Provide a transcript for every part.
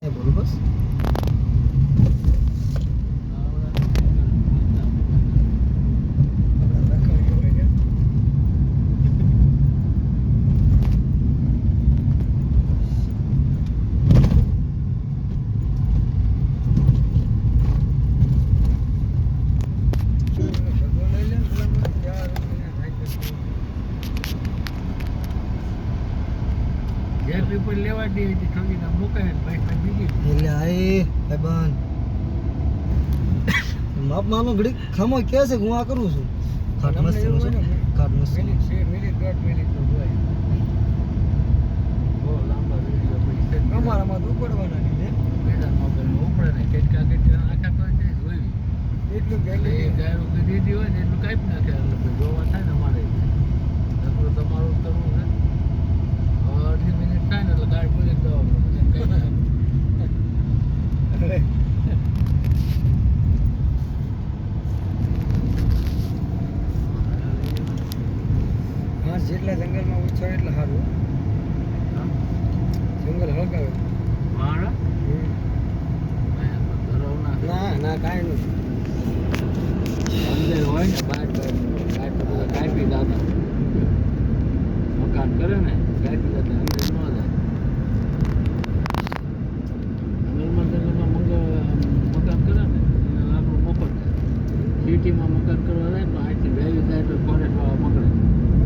બોલો બસ પેપર લેવા દે એટલે ઠંડીના મુકાય પૈસા બીજી એટલે આય ભાઈબંધ માપ માનો ઘડી ખામો કે છે હું આ કરું છું ખાટ મસ્ત છે ખાટ મસ્ત મિનિટ દોઢ મિનિટ નો હોય બહુ લાંબા વિડીયો પછી અમારામાં તો ઉપડવાના નહીં મેદાનમાં પેલું ઉપડે ને કેટલા આખા તો છે જોઈ એટલું એટલે એ ગાયો દીધી હોય ને એટલું કાપી નાખે એટલે પછી જોવા થાય ને અમારે નકરું તમારું કરવું છે અડધી મિનિટ થાય ને એટલે ગાય બોલી દો હા જેટલા જંગલમાં ઓછો એટલે સારું જંગલ હળગાવે મારા ના ના કાંઈ નહીં અંદર હોય ને બહાર કાપી દાદા મકાન કરે ને કાપી દાદા અંદર ન જાય અંદરમાં મકાન કરે ને એને લાકડું મફત થાય સિટીમાં મકાન કરવા જાય તો અહીંથી વેલ્યુ થાય તો ફોરેસ્ટ વાળા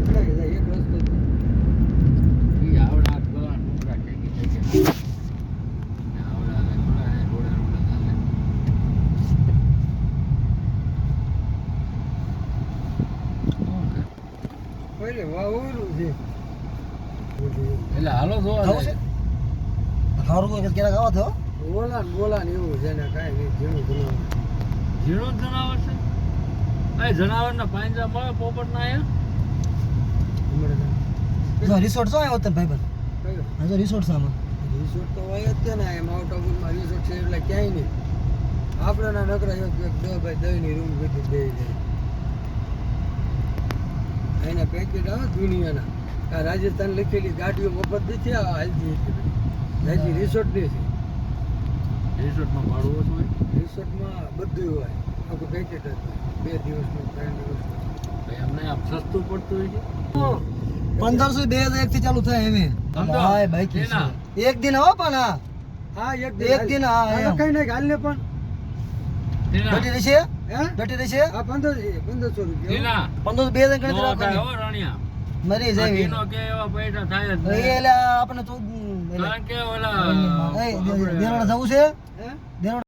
પકડે એક રસ્તો એ આવડા હાથ ગળા ડુંગરા ટેકી આવડા થોડા રોડા ચાલે પહેલે વાવરું છે એટલે હાલો જોવા થવું છે જાય સારું કોઈ ક્યારેક આવો થયો બોલા ને એવું છે ને કાંઈ નહીં ઝીણું જનાવર ઝીણું જનાવર છે આ જનાવરના પાંજરા મળે પોપટના અહીંયા રિસોર્ટ તો આવ્યો તમે ભાઈબંધ કયો હા તો રિસોર્ટ છે આમાં રિસોર્ટ તો હોય જ છે ને એમ આઉટ ઓફ માં રિસોર્ટ છે એટલે ક્યાંય નહીં આપણે ના નકરા એક 10 ની રૂમ બધી દઈ દે એના પેકેટ આવે દુનિયાના આ રાજસ્થાન લખેલી ગાડીઓ મફત નથી હાલતી હજી રિસોર્ટ નહીં છે રિસોર્ટમાં ભાડું ઓછું હોય રિસોર્ટમાં બધું હોય આખું પેકેટ જ હોય 2 દિવસનું 3 દિવસનું એમને આમ સસ્તું પડતું હોય છે 1500 2001 થી ચાલુ થાય એમ ભાઈ બાઈક એક દિન હો પણ હા એક દિન હા કઈ નહીં હાલ ને પણ ડટી રહેશે હે ડટી રહેશે આ 1500 રૂપિયા 1500 બે દિન ગણતરી રાખવાની મરી જાય કે એવા પૈસા થાય જ એટલે આપણે તો કારણ કે ઓલા દેરાણા જવું છે હે દેરાણા